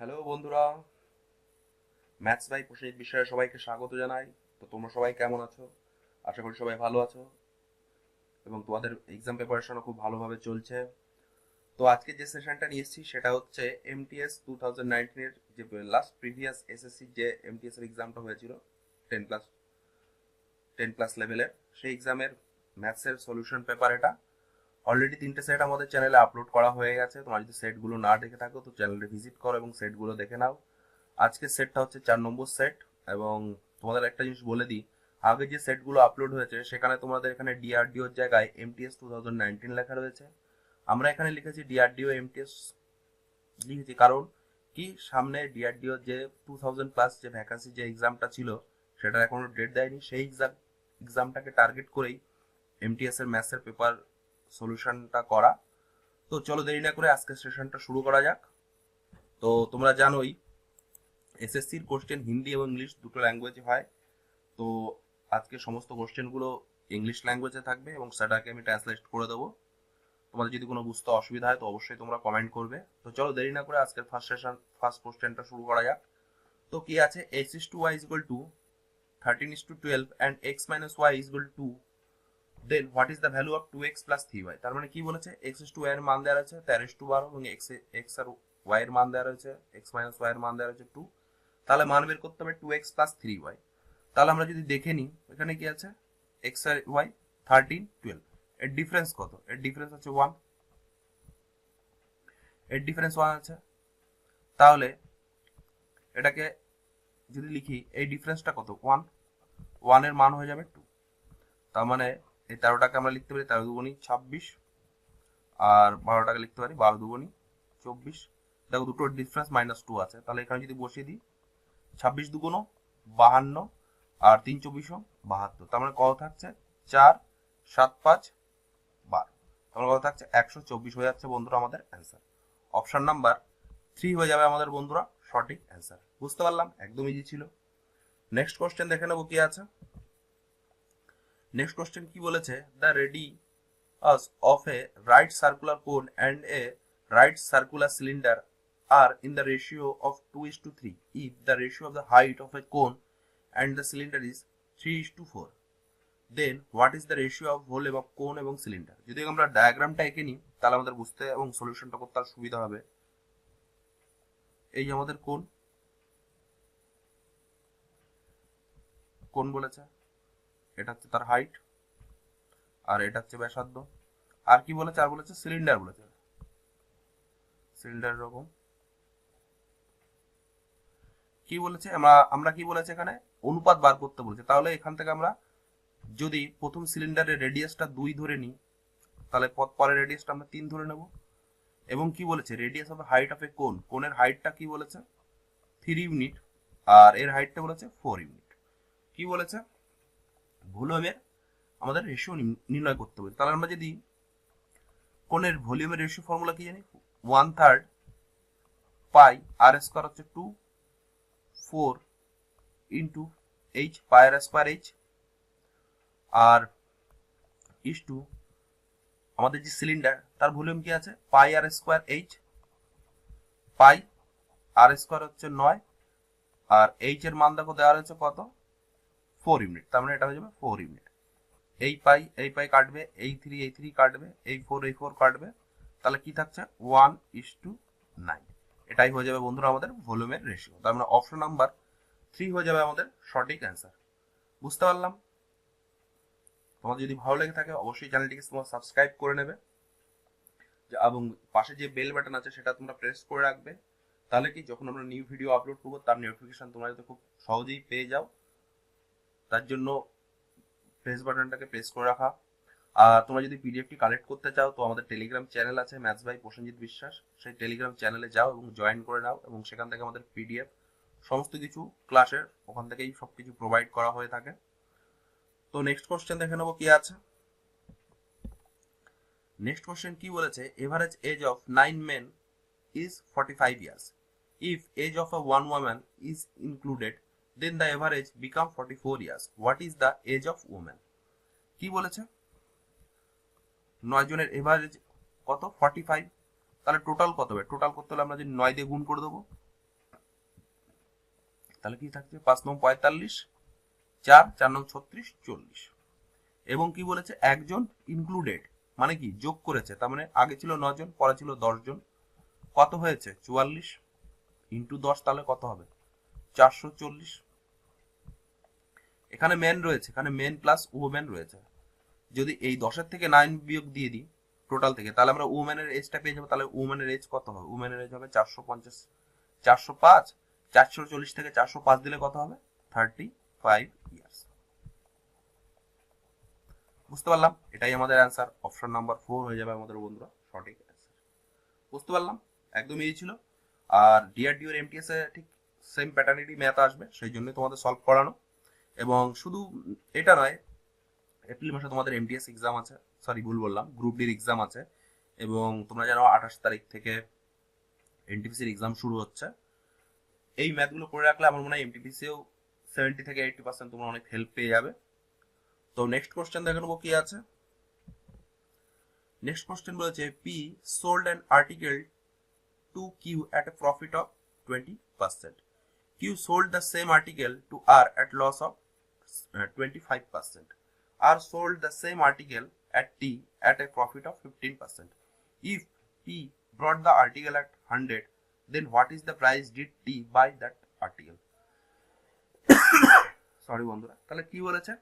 Hello বন্ধুরা, maths by Prosenjit বিশ্বাসে সবাইকে স্বাগত জানাই। তো তোমরা সবাই কেমন আছো? আশা করি সবাই ভালো আছো এবং তোমাদের এক্সাম প্রিপারেশনও খুব ভালোভাবে চলছে। তো আজকে যে সেশনটা নিয়ে এসেছি সেটা হচ্ছে এমটিএস 2019-এর যে লাস্ট প্রিভিয়াস এসএসসি যে এমটিএস এর এক্সামটা হয়েছিল 10 প্লাস 10 প্লাস লেভেলের, সেই এক্সামের ম্যাথসের সলিউশন পেপার এটা। অলরেডি 3টে সেট আমাদের চ্যানেলে আপলোড করা হয়ে গেছে। তোমরা যদি সেটগুলো না দেখে থাকো তো চ্যানেলটা ভিজিট করো এবং সেটগুলো দেখে নাও। আজকের সেটটা হচ্ছে 4 নম্বর সেট। এবং তোমাদের একটা জিনিস বলে দিই, আগে যে সেটগুলো আপলোড হয়েছে সেখানে তোমাদের এখানে ডিআরডিওর জায়গায় এমটিএস 2019 লেখা রয়েছে। আমরা এখানে লিখেছি ডিআরডিও এমটিএস, লিখেছি কারণ কি সামনে ডিআরডিওর যে 2000+ যে ভ্যাকান্সি যে এক্সামটা ছিল সেটার এখনো ডেট দেয়নি। সেই এক্সামটাকে টার্গেট করেই এমটিএস এর ম্যাথসের পেপার সলিউশনটা করা। তো চলো দেরি না করে আজকের সেশনটা শুরু করা যাক। তো তোমরা জানোই এসএসসির কোশ্চেন হিন্দি এবং ইংলিশ দুটো ল্যাঙ্গুয়েজে হয়। তো আজকে সমস্ত কোশ্চেনগুলো ইংলিশ ল্যাঙ্গুয়েজে থাকবে এবং সেটাকে আমি ট্রান্সলেট করে দেবো। তোমাদের যদি কোনো বুঝতে অসুবিধা হয় তো অবশ্যই তোমরা কমেন্ট করবে। তো চলো দেরি না করে আজকের ফার্স্ট কোশ্চেনটা শুরু করা যাক। তো কি আছে, x is to y is equal to 13:12 and x minus y is equal to, then what is the value of 2x plus 3y। তার মানে কি বলেছে, x is to y এর মান দেওয়া রয়েছে 13:12 এবং x আর y এর মান দেওয়া রয়েছে x minus y এর মান দেওয়া রয়েছে 2। তাহলে মান বের করতে হবে 2x plus 3y। তাহলে আমরা যদি দেখে নিই এখানে কি আছে, x আর y 13, 12, এর ডিফারেন্স কত? এর ডিফারেন্স হচ্ছে 1, এর ডিফারেন্স 1 আছে। তাহলে এটাকে যদি লিখি এই ডিফারেন্সটা কত, 1, 1 এর মান হয়ে যাবে 2। তার মানে এই 13টাকে আমরা লিখতে পারি 13 দুগুণী 26, আর 12টাকে লিখতে পারি 12 দুগুণী 24। দেখো দুটোর ডিফারেন্স -2 আছে। তাহলে এখানে যদি বসিয়ে দিই 26 দুগুণ 52 আর 3 24 72, তার মানে কত থাকছে 4 7 5 12, তার মানে কত থাকছে 124 হয়ে যাচ্ছে বন্ধুরা আমাদের অ্যান্সার। অপশন নাম্বার 3 হয়ে যাবে আমাদের বন্ধুরা সঠিক অ্যান্সার। বুঝতে পারলাম, একদম ইজি ছিল। নেক্সট কোশ্চেন দেখে নেবো কি আছে। নেক্সট কোশ্চেন কি বলেছে, the radius of a right circular cone and a right circular cylinder are in the ratio of 2:3 if the ratio of the height of a cone and the cylinder is 3:4, then what is the ratio of volume of cone এবং cylinder. যদি আমরা ডায়াগ্রামটা এঁকে নিই তাহলে আমাদের বুঝতে এবং সলিউশনটা করতে আর সুবিধা হবে। এই যে আমাদের কোন কোন বলেছে, এটা হচ্ছে তার হাইট আর এটা হচ্ছে ব্যাসার্ধ। আর কি বলেছে, আর বলেছে সিলিন্ডার, বলেছে সিলিন্ডার এরকম। কি বলেছে, আমরা আমরা কি বলেছে এখানে অনুপাত বার করতে বলেছে। তাহলে এখান থেকে আমরা যদি প্রথম সিলিন্ডারের রেডিয়াসটা 2 ধরে নিই তাহলে পরের রেডিয়াসটা আমরা 3 ধরে নেব। এবং কি বলেছে, রেডিয়াস অফ হাইট অফ এ কোন, কোনের হাইটটা কি বলেছে 3 ইউনিট আর এর হাইটটা বলেছে 4 ইউনিট। কি বলেছে, ভলিউমের আমাদের রেশিও নির্ণয় করতে হবে। তাহলে আমরা যদি কোনের ভলিউমের রেশিও ফর্মুলা কি জানি, 1/3 পাই আর স্কয়ার হচ্ছে 2/4 into H, pi R square H, R is to আমাদের যে সিলিন্ডার তার ভলিউম কি আছে পাই আর স্কয়ার এইচ, পাই আর স্কয়ার হচ্ছে 9 আর এইচ এর মান দেখো দেওয়া রয়েছে কত 4 ইউনিট। তার মানে এটা হয়ে যাবে 4 ইউনিট। এই পাই কাটবে, এই 3 কাটবে, এই 4 কাটবে, তাহলে কি থাকছে 1:9। এটাই হয়ে যাবে বন্ধুরা আমাদের ভলিউমের রেশিও। তার মানে অপশন নাম্বার 3 হয়ে যাবে আমাদের সঠিক অ্যান্সার। বুঝতে পারলাম। তোমাদের যদি ভালো লেগে থাকে অবশ্যই চ্যানেলটিকে তোমরা সাবস্ক্রাইব করে নেবে এবং পাশে যে বেল বাটন আছে সেটা তোমরা প্রেস করে রাখবে। তাহলে কি যখন আমরা নিউ ভিডিও আপলোড করবো তার নোটিফিকেশন তোমরা যাতে খুব সহজেই পেয়ে যাও, তার জন্য প্রেস বাটনটাকে প্রেস করে রাখা। আর তোমরা যদি পিডিএফটি কালেক্ট করতে চাও তো আমাদের টেলিগ্রাম চ্যানেল আছে ম্যাথস বাই প্রসেনজিৎ বিশ্বাস, সেই টেলিগ্রাম চ্যানেলে যাও এবং জয়েন করে নাও এবং সেখান থেকে আমাদের পিডিএফ সমস্ত কিছু ক্লাসের ওখান থেকেই সবকিছু প্রোভাইড করা হয়ে থাকে। তো নেক্সট কোশ্চেন দেখে নেবো কি আছে। নেক্সট কোশ্চেন কি বলেছে, average age of 9 men is 45 years. If age of a one woman is included, then the average become 44 years. What is the age of woman? কি বলেছে, 9 জনের এভারেজ কত 45, তাহলে টোটাল কত হবে, টোটাল করতে হলে আমরা যদি 9 দিয়ে গুণ করে দেবো তাহলে কি থাকছে 5 9 45, 4 4 9 36 40। এবং কি বলেছে একজন ইনক্লুডেড, মানে কি যোগ করেছে, তার মানে আগে ছিল 9 জন, পরে ছিল 10 জন, কত হয়েছে 44 ইন্টু 10, তাহলে কত হবে 440। এখানে মেন রয়েছে, এখানে মেন প্লাস ওমেন রয়েছে। যদি এই 10-এর থেকে 9 বিয়োগ দিয়ে দিই টোটাল থেকে, তাহলে আমরা ওমেনের এজটা পেয়ে যাবো। তাহলে ওমেনের এজ কত হবে? ওমেনের এজ হবে 450, 405, 440 থেকে 405 দিলে কত হবে 35 ইয়ার্স। বুঝতে পারলাম? এটাই আমাদের অ্যান্সার, অপশন নাম্বার 4 হয়ে যাবে আমাদের বন্ধুরা সঠিক অ্যান্সার। বুঝতে পারলাম? একদম ইজি ছিল। আর ডিআরডিও এর এমটিএস এ ঠিক সেম প্যাটার্নেরই ম্যাথ আসবে, সেই জন্যই তোমাদের সলভ করানো। এবং শুধু এটা নয়, এপ্রিল মাসে তোমাদের এমটিএস এক্সাম আছে, সরি ভুল বললাম, গ্রুপ ডির এক্সাম আছে। এবং তোমরা জানো 28 তারিখ থেকে এনটিপিসির এক্সাম শুরু হচ্ছে। এই ম্যাথগুলো করে রাখলে আমার মনে হয় এমটিপিসিও 70 থেকে 80% তোমরা অনেক হেল্প পেয়ে যাবে। তো নেক্সট কোশ্চেন দেখে নেবো কি আছে। নেক্সট কোশ্চেন বলেছে P sold an article to Q at a profit of 20%. Q sold the same article to R at loss of 25%. R sold the same article at T at a profit of 15%. If P brought the article at 100, then what is the price did T buy that article? Sorry বন্ধুরা, তাহলে কি বলেছে,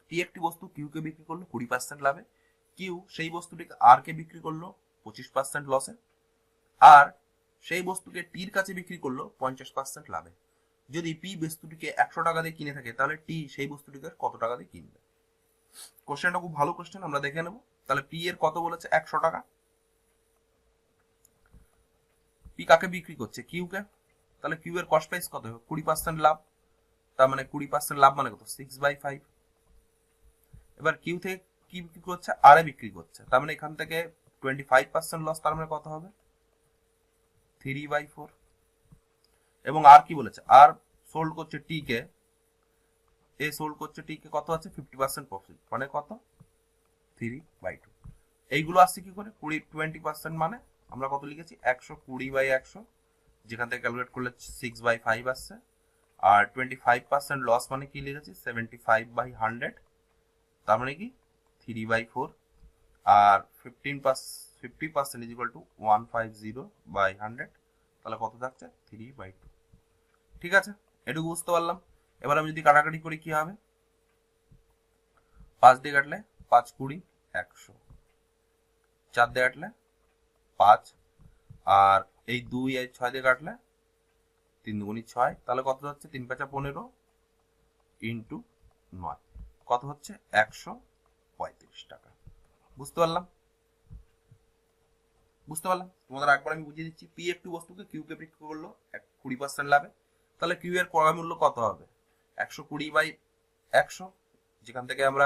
টি একটি বস্তু Q কে বিক্রি করলো 20% লাভে, Q সেই বস্তুটিকে আর কে বিক্রি করলো 25% লসে, আর সেই বস্তুকে টির কাছে বিক্রি করলো 50% লাভে। যদি পি বস্তুটিকে 100 টাকা দিয়ে কিনে থাকে, তাহলে টি সেই বস্তুটিকে কত টাকা দিয়ে কিনবে? কোশ্চেনটা খুব ভালো কোশ্চেন, আমরা দেখে নেব। তাহলে পি এর কত বলেছে 100 টাকা, পি কাকে বিক্রি করছে কিউ কে, তাহলে কিউ এর কস্ট প্রাইস কত হবে 20% লাভ, তার মানে 20% লাভ মানে কত 6/5। এবার কিউ থেকে কি বিক্রি করছে আর এ বিক্রি করছে, তার মানে এখান থেকে 25% লস, তার মানে কত হবে 3/4। এবং আর কি বলেছে, আর সোল্ড করছে টি কে, এ সোল্ড করছে টি কে, কত আছে 50% প্রফিট, মানে কত 3/2। এইগুলো আসছে কি করে 20% মানে আমরা কত লিখেছি 120/100, যেখান থেকে ক্যালকুলেট করলে 6/5 আসছে। আর 25% লস মানে কি লিখেছি 75/100, তার মানে কি 3/4। আর 50% ইজ ইকুয়াল টু 150/100, তাহলে কত থাকছে 3/2। ঠিক আছে, এটুকু বুঝতে পারলাম। এবার আমি যদি কাটাকাটি করি কি হবে, 5 দিয়ে কাটলে 5 20 100, 4 দিয়ে কাটলে 5, আর এই 2 আর 6 দিয়ে কাটলে 3 দুগুণি 6, তাহলে কত হচ্ছে 3 5 15 ইন্টু 9, কত হচ্ছে 135 টাকা। বুঝতে পারলাম? বুঝতে পারলাম? তোমাদের একবার আমি বুঝিয়ে দিচ্ছি। পি একটি বস্তুকে কিউ কে বিক্রি করলো 20% লাভে, তাহলে কিউ এর ক্রয় মূল্য কত হবে 120/100, যেখান থেকে আমরা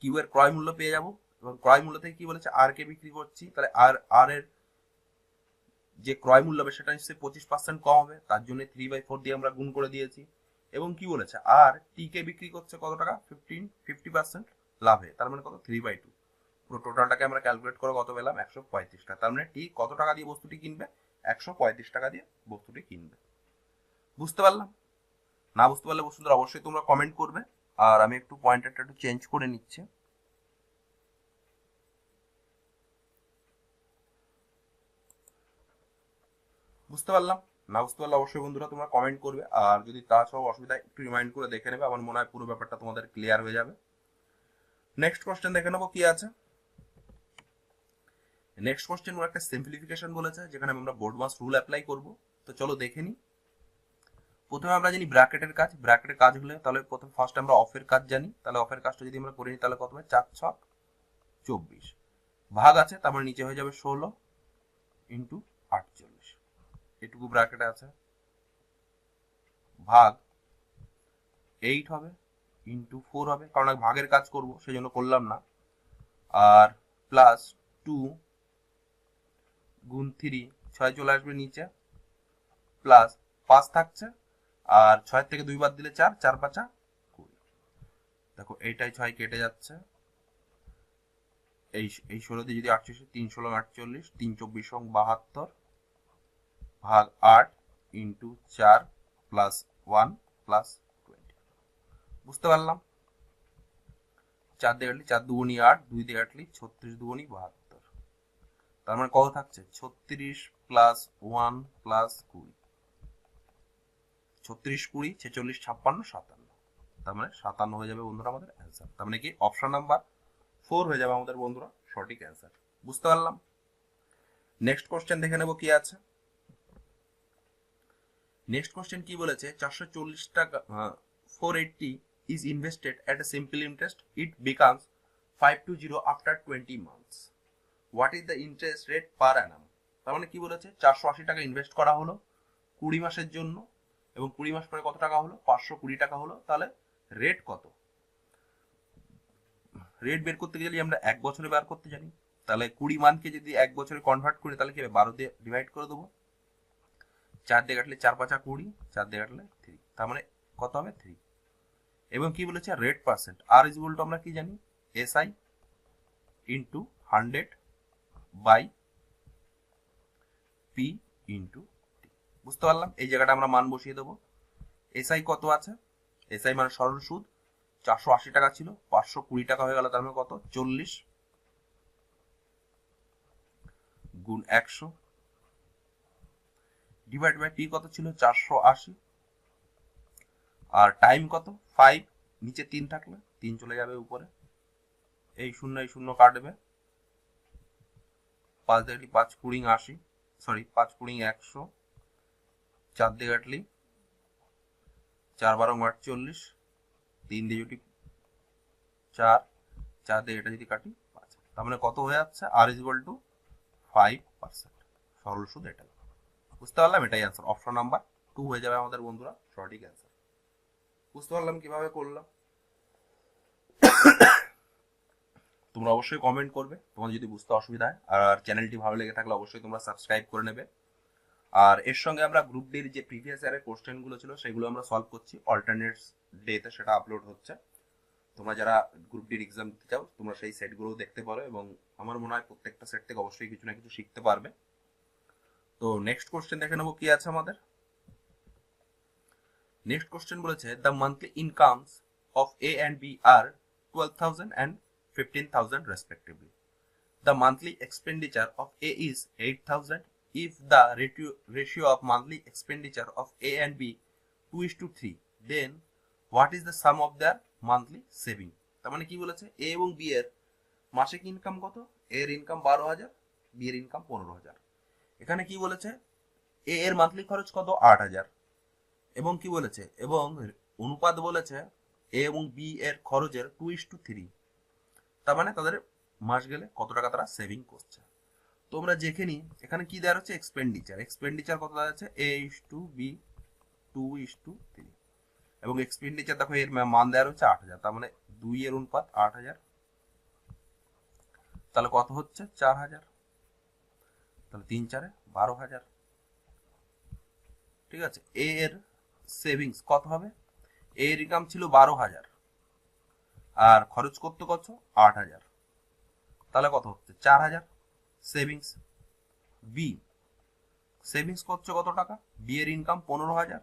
কিউ এর ক্রয় মূল্য পেয়ে যাব। এবং ক্রয় মূল্য থেকে কি বলেছে আর কে বিক্রি করছি, তাহলে আর এর যে ক্রয় মূল্য হবে সেটা নিশ্চয়ই 25% কম হবে, তার জন্য 3/4 দিয়ে আমরা গুণ করে দিয়েছি। এবং কি বলেছে আর টি কে বিক্রি করছে কত টাকা 50% লাভে, তার মানে কত 3/2। পুরো টোটালটাকে আমরা ক্যালকুলেট করে কত পেলাম 135 টাকা। তার মানে টি কত টাকা দিয়ে বস্তুটি কিনবে 135 টাকা দিয়ে বস্তুটি কিনবে। বুঝতে পারলাম? না বুঝতে পারলে বস্তুদের অবশ্যই তোমরা কমেন্ট করবে। আর আমি একটু পয়েন্টারটা একটু চেঞ্জ করে নিচ্ছি। বুঝতে পারলাম? না বুঝতে পারলে অবশ্যই বন্ধুরা তোমরা কমেন্ট করবে। আর যদি তা সব অসুবিধা একটু রিমাইন্ড করে দেখে নেবে, আমার মনে হয় পুরো ব্যাপারটা তোমাদের ক্লিয়ার হয়ে যাবে। নেক্সট কোশ্চেন দেখে নেবো কি আছে। নেক্সট কোশ্চেন ওর একটা সিম্পলিফিকেশন বলেছে, যেখানে আমরা বোর্ডমাস রুল অ্যাপ্লাই করব। তো চলো দেখে নিই। প্রথমে আমরা জানি ব্র্যাকেটের কাজ, ব্র্যাকেটের কাজ হলে তাহলে প্রথম ফার্স্ট আমরা অফের কাজ জানি, তাহলে অফের কাজটা যদি আমরা করে নিই তাহলে কত হবে 4 6 24, ভাগ আছে তার মানে নিচে হয়ে যাবে 16 ইন্টু 48, এটুকু ব্র্যাকেটে আছে, ভাগ 8 হবে ইন্টু 4 হবে, কারণ আমি ভাগের কাজ করব সেই জন্য করলাম না, আর প্লাস 2 গুণ 3, 6 চলে আসবে নিচে, প্লাস 5 থাকছে, আর 6 থেকে 2 বাদ দিলে 4, 4 5 20। দেখো এইটাই 6 কেটে যাচ্ছে, এই 16 দিয়ে যদি 48, 3 16 48, 3 24 72, ভাগ 8 ইন্টু 4 প্লাস 1 প্লাস 20। বুঝতে পারলাম? 4 দিয়ে কাটলি 4 দুগুনি 8, 2 দিয়ে কাটলি 36 দুগুনি 72। তার মানে কত থাকছে? 36 প্লাস 1 প্লাস 20, 36 20 46 56 57। তার মানে 57 হয়ে যাবে বন্ধুরা আমাদের অ্যান্সার। তার মানে কি অপশন নাম্বার 4 হয়ে যাবে আমাদের বন্ধুরা সঠিক অ্যান্সার। বুঝতে পারলাম? নেক্সট কোশ্চেন দেখে নেব কি আছে। নেক্সট কোশ্চেন কি বলেছে? 440 টাকা 480 is invested at a simple interest, it becomes 520 after 20 months. What is the interest rate per annum? তার মানে কি বলেছে? 480 টাকা ইনভেস্ট করা হলো 20 মাসের জন্য, এবং 20 মাস পরে কত টাকা হলো? 520 টাকা হলো। তাহলে রেট কত? রেট বের করতে গেলে আমরা 1 বছরে বের করতে জানি। তাহলে 20 মান্থকে যদি 1 বছরে কনভার্ট করি তাহলে কি হবে? 12 দিয়ে ডিভাইড করে দেবো। 4 দিয়ে কাটলে 4 5 20, 4 দিয়ে কাটলে 3, তার মানে কত হবে? 3। এবং কি বলেছে? Rate percent, R is equal to আমরা কি জানি? SI into 100 by P into T. বুঝতে পারলাম? এই জায়গাটা আমরা মান বসিয়ে দেবো। এসআই কত আছে? এসআই মানে সরল সুদ 480 টাকা ছিল, 520 টাকা হয়ে গেল। তার মানে কত? 40 গুণ 100 ডিভাইড বাই পি কত ছিল? 480। আর টাইম কত? 5, নিচে 3 থাকলে 3 চলে যাবে উপরে, এই শূন্য কাটবে। 5 দিয়ে কাটলি 5 20 80, সরি 5 20 100, 4 দিয়ে কাটলি 4 12 48, 3 দিয়ে যদি 4, 4 দিয়ে এটা যদি কাটি 5। তার মানে কত হয়ে যাচ্ছে? আর ইজ ইকুয়াল টু 5%। সরল সুদ এটা। বুঝতে পারলাম? এটাই অ্যান্সার। অপশন নাম্বার 2 হয়ে যাবে আমাদের বন্ধুরা সঠিক অ্যান্সার। বুঝতে পারলাম কিভাবে করলাম? তোমরা অবশ্যই কমেন্ট করবে তোমাদের যদি বুঝতে অসুবিধা হয়, আর চ্যানেলটি ভালো লেগে থাকলে অবশ্যই তোমরা সাবস্ক্রাইব করে নেবে। আর এর সঙ্গে আমরা গ্রুপ ডির যে প্রিভিয়াস ইয়ারের কোশ্চেনগুলো ছিল সেগুলো আমরা সলভ করছি অল্টারনেট ডেতে, সেটা আপলোড হচ্ছে। তোমরা যারা গ্রুপ ডির এক্সাম দিতে চাও তোমরা সেই সেটগুলো দেখতে পারো, এবং আমার মনে হয় প্রত্যেকটা সেট থেকে অবশ্যই কিছু না কিছু শিখতে পারবে। তো নেক্সট কোশ্চেন দেখে নেবো কি আছে আমাদের। নেক্সট কোশ্চেন বলেছে the monthly incomes of A and B are 12,000 and 15,000 respectively. The monthly expenditure of A is 8,000. If the ratio of monthly expenditure of A and B 2:3, then what is the sum of their monthly saving? তার মানে কি বলেছে? এ এবং B এর মাসিক income কত? এর income 12,000, B এর ইনকাম 15,000। এখানে কি বলেছে? এ এর মান্থলি খরচ কত? 8,000। এবং কি বলেছে? এবং অনুপাত বলেছে এ এবং বি এর খরচের 2:3। তার মানে তাদের মাস গেলে কত টাকা তারা সেভিং করছে। তোমরা যেখানে এখানে কি দেওয়া হচ্ছে? এক্সপেন্ডিচার কত দেওয়া আছে? এ ইস টু বি 2:3, এবং এক্সপেন্ডিচার দেখো এর মান দেওয়া হচ্ছে 8,000। তার মানে 2 এর অনুপাত 8,000, তাহলে কত হচ্ছে? 4,000। তাহলে 3 4 12,000। ঠিক আছে? এ এর সেভিংস কত হবে? এ এর ইনকাম ছিল 12,000 আর খরচ করতে কত? 8,000, তাহলে কত হচ্ছে? 4,000 সেভিংস। বি সেভিংস করছে কত টাকা? বি এর ইনকাম 15,000,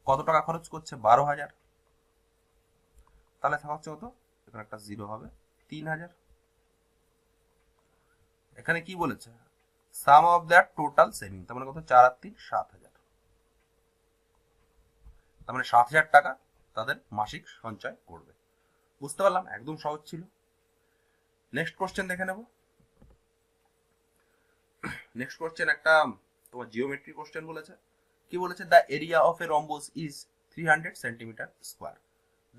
কত টাকা খরচ করছে? 12,000, তাহলে থাকা হচ্ছে কত? এখানে একটা জিরো হবে, 3,000। এখানে কি বলেছে? সাম অফ দ্যাট টোটাল সেভিং, তার মানে কত? 4 আর 3 7,000। তার মানে 7,000 টাকা তাদের মাসিক সঞ্চয় করবে। বুঝতে পারলাম? একদম সহজ ছিল। নেক্সট কোশ্চেন দেখে নেব। নেক্সট কোশ্চেন একটা তোমার জিওমেট্রি কোশ্চেন বলেছে। কি বলেছে? The area of a rhombus is 300 centimetre square.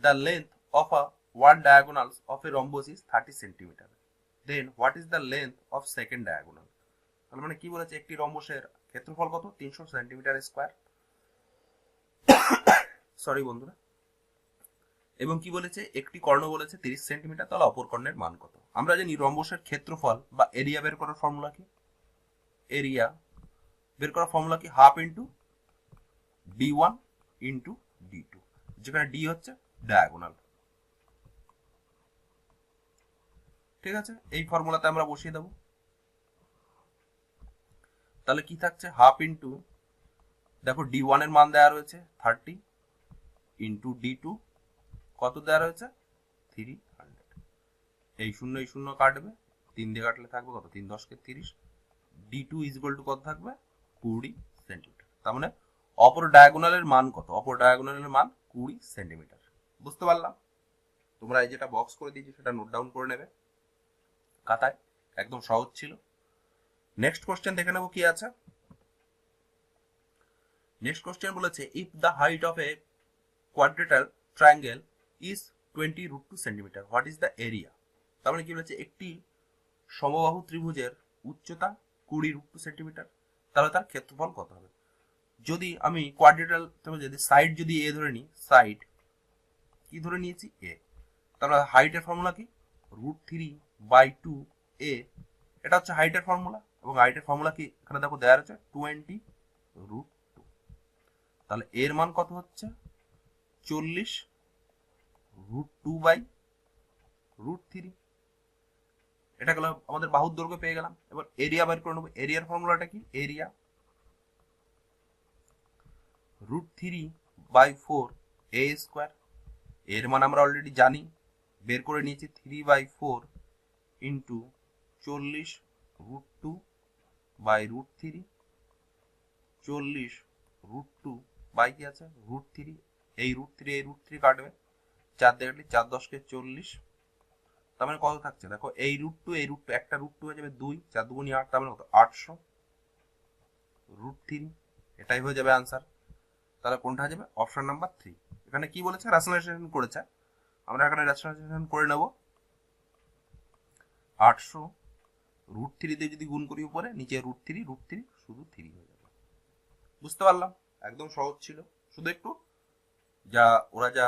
The length of a one diagonal of a rhombus is 30 centimetre. Then what is the length of second diagonal? তার মানে কি বলেছে? একটি রম্বসের ক্ষেত্রফল কত? 300 সেন্টিমিটার স্কোয়ার। সরি বন্ধুরা। এবং কি বলেছে? একটি কর্ণ বলেছে 30 সেন্টিমিটার, তাহলে অপর কর্ণের মান কত? আমরা জানি রম্বসের ক্ষেত্রফল বা এরিয়া বের করার ফর্মুলা কি? এরিয়া বের করার ফর্মুলা কি? Half into d1 into d2, যেখানে d হচ্ছে ডায়াগোনাল। ঠিক আছে? এই ফর্মুলাতে আমরা বসিয়ে দেব। তাহলে কি থাকছে? হাফ ইন্টু দেখো D1 এর মান দেওয়া রয়েছে 30 ইন্টু D2 কত দেওয়া রয়েছে 300। এই শূন্য কাটবে, 3 দিয়ে কাটলে থাকবে কত, 3 10 30। D2 ইজ ইকুয়াল টু কত থাকবে 20 সেন্টিমিটার। তার মানে অপর ডায়াগোনালের মান কত, অপর ডায়াগোনালের মান 20 সেন্টিমিটার। বুঝতে পারলাম? তোমরা এই যেটা বক্স করে দিয়েছি সেটা নোট ডাউন করে নেবে খাতায়, একদম সহজ ছিল। নেক্সট কোশ্চেন দেখে নেবো কি আছে। নেক্সট কোশ্চেন বলেছে if the height of A quadrilateral triangle is 20 √2 centimetre what is the area. তার মানে কি বলেছে, একটি সমবাহু ত্রিভুজের উচ্চতা 20 √2 সেন্টিমিটার, তাহলে তার ক্ষেত্রফল কত হবে। যদি আমি কোয়াড্রিল্যাটারাল যদি সাইড যদি এ ধরে নিই, সাইড কি ধরে নিয়েছি এ, তাহলে হাইটের ফর্মুলা কি √3/2 এ, এটা হচ্ছে হাইটের ফর্মুলা। এবং হাইটের ফর্মুলা কি এখানে দেখো দেওয়া আছে 20 √2। তাহলে এর মান কত হচ্ছে 40 √2/√3। এটা গেল আমাদের বাহুর দৈর্ঘ্য পেয়ে গেলাম। এবার এরিয়া বের করে নেবো। এরিয়ার ফর্মুলাটা কি, এরিয়া √3/4 a স্কোয়ার। এর মান আমরা অলরেডি জানি, বের করে নিয়েছি 3/4 ইন্টু 40 √2/√3। 40 √2 বাই কি আছে √3, এই √3 কাটবে, 4 দিয়ে কাটলে 4 10 40। তার মানে কত থাকছে দেখো, এই √2 এই √2 একটা √2 হয়ে যাবে 2, 4 2 8, তার মানে কত 800 √3। এটাই হয়ে যাবে আনসার। তাহলে কোনটা হয়ে যাবে, অপশন নাম্বার 3। এখানে কি বলেছে, রেশনালাইজেশন করেছে, আমরা এখানে রেশনালাইজেশন করে নেব। 800 √3 দিয়ে যদি গুণ করি উপরে, নিচে √3 শুধু 3 হয়ে যাবে। বুঝতে পারলাম? একদম সহজ ছিল, শুধু একটু ওরা যা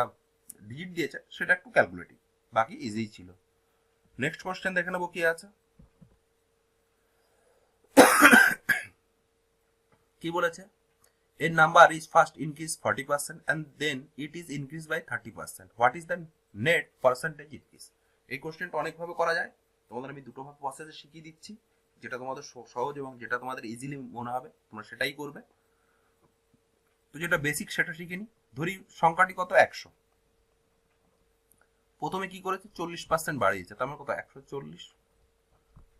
ডিজিট দিয়েছে সেটা একটু ক্যালকুলেটিভ, বাকি ইজি ছিল। নেক্সট কোশ্চেন দেখে নেবো কি আছে। কি বলেছে, a number is first increased 40% and then it is increased by 30%. What is the net percentage increase? এই কোশ্চেনটা অনেকভাবে করা যায়, তোমাদের আমি দুটো ভাবে প্রসেসে শিখিয়ে দিচ্ছি, যেটা তোমাদের সহজ এবং যেটা তোমাদের ইজিলি মনে হবে তোমরা সেটাই করবে। তো যেটা বেসিক সেটা শিখে নি। ধরি সংখ্যাটি কত 100, প্রথমে কি করেছে 40% বাড়িয়েছে, তার মানে কত 140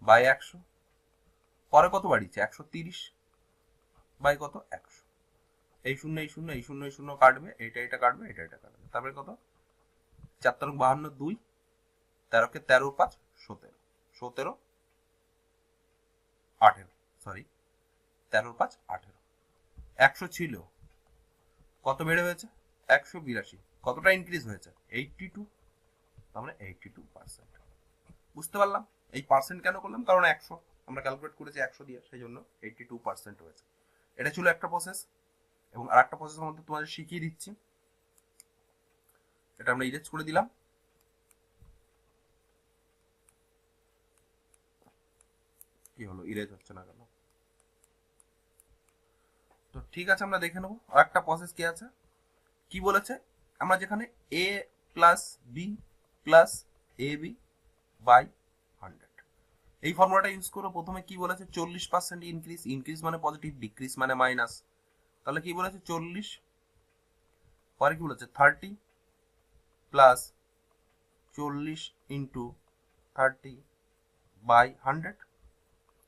বাই 100। পরে কত বাড়িয়েছে 130 বাই কত 100। এই শূন্য এই শূন্য এই শূন্য এই শূন্য কাটবে, এটা কাটবে, এটা কাটবে, তারপরে কত 4 × 52 2, 13 কে 13 5 17, 17 18, সরি 13 5 18। 100 ছিল, কত বেড়ে হয়েছে 182, কতটা ইনক্রিজ হয়েছে 82, তার মানে 82%। বুঝতে পারলাম? এই পার্সেন্ট কেন করলাম, কারণ 100 আমরা ক্যালকুলেট করেছি 100 দিয়ে, সেই জন্য 82% হয়েছে। এটা ছিল একটা প্রসেস। এবং আর একটা প্রসেস আমাদের তোমাদের শিখিয়ে দিচ্ছি, এটা আমরা ইরেজ করে দিলাম। কি হলো, ইরেজ হচ্ছে না কেন? তো ঠিক আছে, আমরা দেখে নেবো আর একটা প্রসেস কি আছে। কি বলেছে, আমরা যেখানে a plus b plus a b by 100 এই ফর্মুলাটা ইউজ করো। প্রথমে কি বলেছে 40% ইনক্রিজ, ইনক্রিজ মানে পজিটিভ, ডিক্রিজ মানে মাইনাস। তাহলে কি বলেছে 40, পরে কি বলেছে 30 প্লাস 40 ইন্টু 30 বাই 100।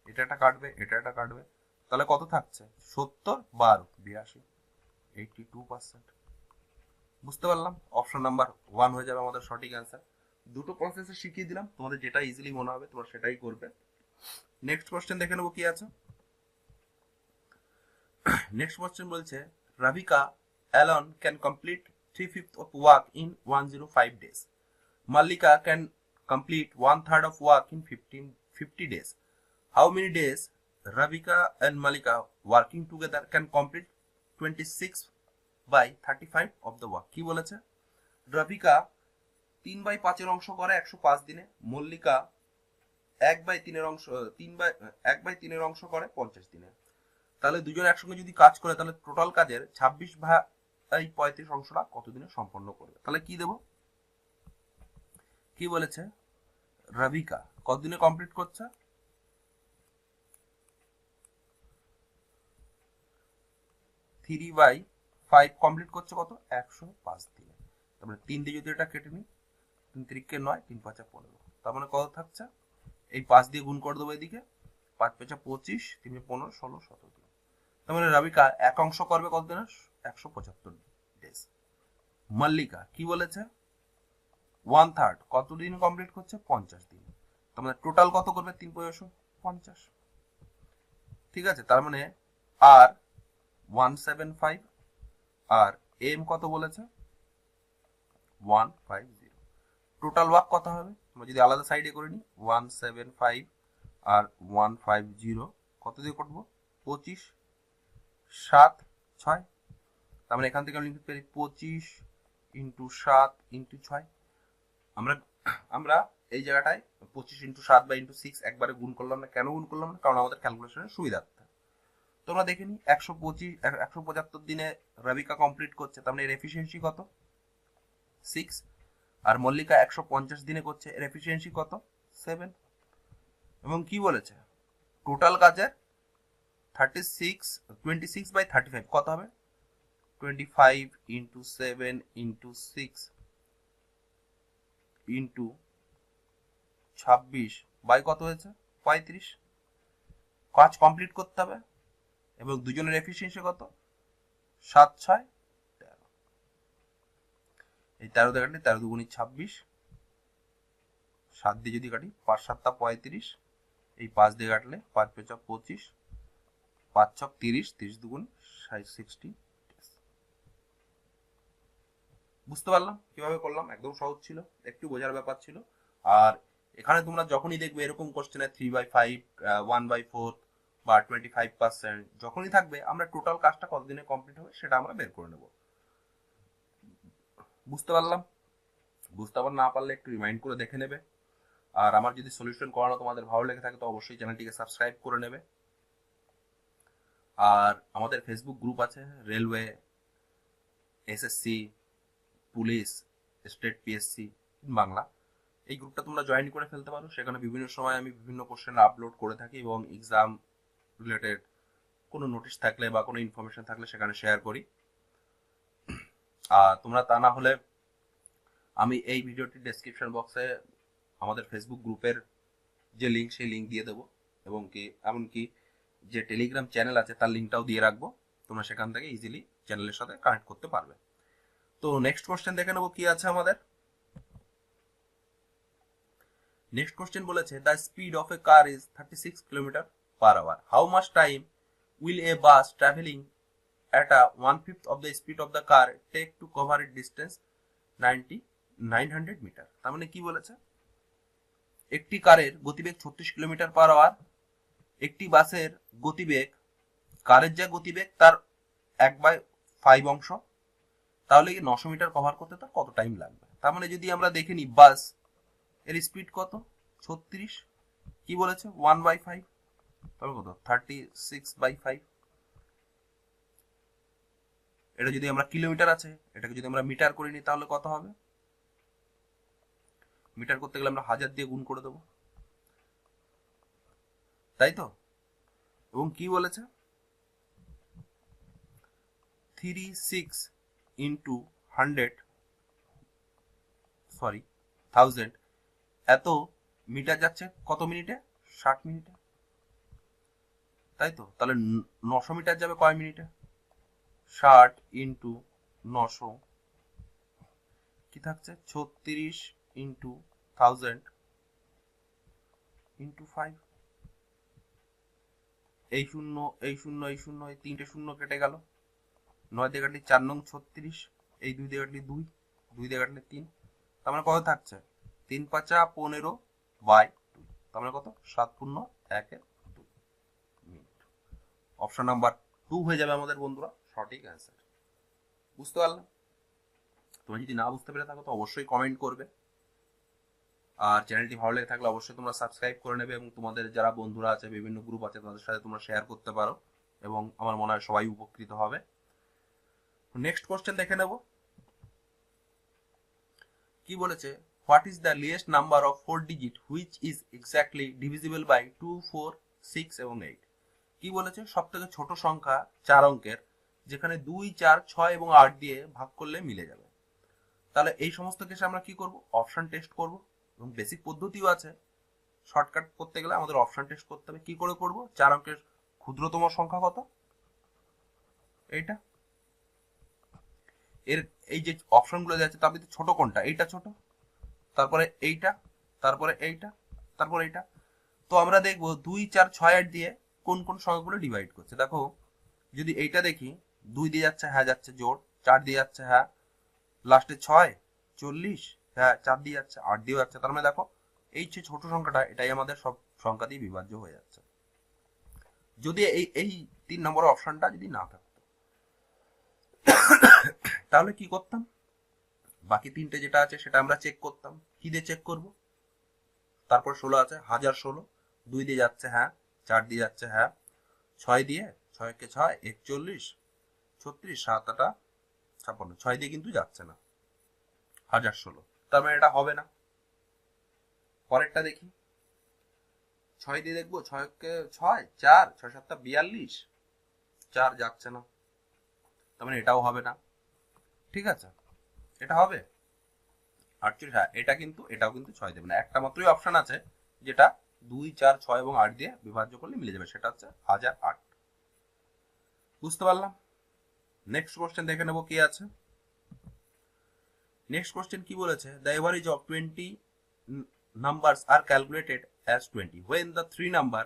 এটা কাটবে, এটা কাটবে, তাহলে কত থাকছে 70 12 82, 82%। বুঝতে পারলাম? অপশন নাম্বার 1 হয়ে যাবে আমাদের সঠিক অ্যান্সার। দুটো প্রসেসে শিখিয়ে দিলাম, তোমাদের যেটা ইজিলি মনে হবে তোমরা সেটাই করবে। নেক্সট কোশ্চেন দেখে নেবো কি আছে। নেক্সট কোশ্চেন বলছে রাভিকা alone can complete 3/5 of work in 105 days. Malika can complete 1/3 of work in 50 days. How many days Ravika and Malika working together can complete 26/35 of the work? কি বলেছে, রাভিকা 3/5 অংশ করে 105 দিনে, মল্লিকা 1/3 অংশ করে 50 দিনে। তাহলে দুজন একসঙ্গে যদি কাজ করে তাহলে টোটাল কাজের 26/35 অংশটা কতদিনে সম্পন্ন করবে। তাহলে কি দেব, কি বলেছে রাভিকা কতদিনে কমপ্লিট করছে, 3/5 কমপ্লিট করছে কত 105 দিনে। তার মানে 3 দিয়ে যদি এটা কেটে নিই 3 3 9 3 5 15, তার মানে কত থাকছে এই 5 দিয়ে গুণ করে দেবো এদিকে 5 5 25 3 15 16 17 দিন। তার মানে রাবিকা এক অংশ করবে কত দিনে 175 ডেজ। মল্লিকা কি বলেছে 1/3 কত দিন কমপ্লিট করছে 50 দিন। তার মানে টোটাল কত করবে 3 50, ঠিক আছে। তার মানে আর 175 আর এম কত বলেছে 150, টোটাল ওয়ার্ক কত হবে আমরা যদি আলাদা সাইডে করে নিই 175 আর 150 কত দিয়ে করবো 25 7 6, তার মানে এখান থেকে আমি লিখতে পারি 25 ইন্টু 7 ইন্টু 6। আমরা এই জায়গাটায় 25 ইন্টু 7 বা ইন্টু 6 একবারে গুণ করলাম না, কেন গুণ করলাম না, কারণ আমাদের ক্যালকুলেশনের সুবিধার্থে। তোমরা দেখে নি 175 দিনে রাবিকা কমপ্লিট করছে, তার মানে এর এফিসিয়েন্সি কত 6, আর মল্লিকা 150 দিনে করছে, এর এফিসিয়েন্সি কত 7। এবং কি বলেছে টোটাল কাজের 26/35 কত হবে 25 ইন্টু 7 ইন্টু 6 ইন্টু 26 বাই কত হয়েছে 35। কাজ কমপ্লিট করতে হবে এবং দুজনের এফিসিয়েন্সি কত 7 6 13, এই 13 দিয়ে কাটলে 13 দুগুণী 26, 7 দিয়ে যদি কাটি 5 7 35, এই 5 দিয়ে কাটলে 5 5 25, 5 6 30, 30 দুগুণ 60। বুঝতে পারলাম কিভাবে করলাম, একদম সহজ ছিল, একটু বোঝার ব্যাপার ছিল। আর এখানে তোমরা যখনই দেখবে এরকম কোশ্চেনে 3/5 1/4 বা 25% যখনই থাকবে আমরা টোটাল কাজটা কতদিনে কমপ্লিট হবে সেটা আমরা বের করে নেব। বুঝতে পারলাম, বুঝতে না পারলে একটু রিমাইন্ড করে দেখে নেবে। আর আমার যদি সলিউশন করানো তোমাদের ভালো লেগে থাকে তো অবশ্যই চ্যানেলটিকে সাবস্ক্রাইব করে নেবে। আর আমাদের ফেসবুক গ্রুপ আছে railway, SSC, police, state PSC Bangla, এই গ্রুপটা তোমরা জয়েন করে ফেলতে পারো। সেখানে বিভিন্ন সময় আমি বিভিন্ন কোশ্চেন আপলোড করে থাকি এবং এক্সাম রিলেটেড কোনো নোটিশ থাকলে বা কোনো ইনফরমেশন থাকলে সেখানে শেয়ার করি। আর তোমরা তা না হলে আমি এই ভিডিওটির ডেসক্রিপশন বক্সে আমাদের ফেসবুক গ্রুপের যে লিঙ্ক সেই লিঙ্ক দিয়ে দেবো এবং কি এমনকি যে টেলিগ্রাম চ্যানেল আছে তার লিঙ্কটাও দিয়ে রাখবো, তোমরা সেখান থেকে ইজিলি চ্যানেলের সাথে কানেক্ট করতে পারবে। তো নেক্সট কোশ্চেন দেখে নেবো কি আছে আমাদের। নেক্সট কোশ্চেন বলেছে the speed of A car is 36 km/h, how much time will A bus travelling at a 1/5 of the speed of the car take to cover a distance 900 metre. তার মানে কি বলেছে একটি কারের গতিবেগ 36 km/h, একটি বাসের গতিবেগ কারের যা গতিবেগ তার 1/5 অংশ, তাহলে 900 মিটার কভার করতে তার কত টাইম লাগবে। তার মানে যদি আমরা দেখে নিই বাস এর স্পিড কত 36, কি বলেছে 1/5, তাহলে কত 36/5। এটা যদি আমরা কিলোমিটার আছে এটাকে যদি আমরা মিটার করে নিই তাহলে কত হবে, মিটার করতে গেলে আমরা 1000 দিয়ে গুণ করে দেবো, তাই তো। এবং কি বলেছে 36 ইন্টু 1000 এত মিটার যাচ্ছে কত মিনিটে 60 মিনিটে, তাই তো। তাহলে 900 মিটার যাবে কয় মিনিটে 60 ইন্টু 900 কি থাকছে 36 ইন্টু 1000 ইন্টু 5, এই শূন্য এই শূন্য এই শূন্য এই তিনটে শূন্য কেটে গেল, 9 দিয়ে কাটলে 4 9 36, এই 2 দিয়ে কাটলে 2, 2 দিয়ে কাটলে 3, তার মানে কত থাকছে 3 5 15/2, তার মানে কত 7 শূন্য 1 2 মিনিট। অপশন নাম্বার 2 হয়ে যাবে আমাদের বন্ধুরা সঠিক অ্যান্সার। বুঝতে পারলাম, তোমরা যদি না বুঝতে পেরে থাকো তো অবশ্যই কমেন্ট করবে। আর চ্যানেলটি ভালো লেগে থাকলে অবশ্যই তোমরা সাবস্ক্রাইব করে নেবে এবং তোমাদের যারা বন্ধুরা আছে বিভিন্ন গ্রুপ আছে তাদের সাথে তোমরা শেয়ার করতে পারো এবং আমার মনে হয় সবাই উপকৃত হবে। নেক্সট কোশ্চেন দেখে নেব কি বলেছে what is the least number of 4 digit which is exactly divisible by 2 4 6 এবং 8। কি বলেছে সব থেকে ছোট সংখ্যা 4 অঙ্কের যেখানে 2, 4, 6 এবং 8 দিয়ে ভাগ করলে মিলে যাবে। তাহলে এই সমস্ত কেসে আমরা কি করব, অপশন টেস্ট করব, এবং বেসিক পদ্ধতিও আছে। শর্টকাট করতে গেলে আমাদের অপশন টেস্ট করতে হবে। কি করে করব, 4 অঙ্কের ক্ষুদ্রতম সংখ্যা কত, এইটা। এর এই যে অপশনগুলো যাচ্ছে তার ভিতরে ছোট কোনটা, এইটা ছোট, তারপরে এইটা, তারপরে এইটা, তারপরে এইটা। তো আমরা দেখবো 2, 4, 6, 8 দিয়ে কোন কোন সংখ্যাগুলো ডিভাইড করছে। দেখো যদি এইটা দেখি, 2 দিয়ে যাচ্ছে, হ্যাঁ যাচ্ছে জোড়, 4 দিয়ে যাচ্ছে, হ্যাঁ লাস্টে 6, 40, হ্যাঁ 4 দিয়ে যাচ্ছে, 8 দিয়েও যাচ্ছে। তার মানে দেখো এই যে ছোট সংখ্যাটা, এটাই আমাদের সব সংখ্যা দিয়ে বিভাজ্য হয়ে যাচ্ছে। যদি এই 3 নম্বর অপশনটা যদি না থাকতো, তাহলে কি করতাম, বাকি 3টে যেটা আছে সেটা আমরা চেক করতাম। কি দিয়ে চেক করব, তারপর 16 আছে, 1016, 2 দিয়ে যাচ্ছে, হ্যাঁ 4 দিয়ে যাচ্ছে, হ্যাঁ 6 দিয়ে, 6 কে 6, 41, 36, 7 8 56, 6 দিয়ে কিন্তু যাচ্ছে না, 1016, তার মানে এটা হবে না। পরেরটা দেখি, 6 দিয়ে দেখবো, 6 কে 6, 4, 6 7 42, 4 যাচ্ছে না, তার মানে এটাও হবে না। ঠিক আছে, এটা হবে 48, হ্যাঁ এটা কিন্তু, এটাও কিন্তু 6 দেবে না। একটা মাত্রই অপশন আছে যেটা 2, 4, 6 এবং 8 দিয়ে বিভাজ্য করলে মিলে যাবে, সেটা হচ্ছে 1008। বুঝতে পারলাম। নেক্সট কোশ্চেন দেখে নেবো কি আছে। নেক্সট কোশ্চেন কি বলেছে, the average of 20 numbers are calculated as 20 when the three number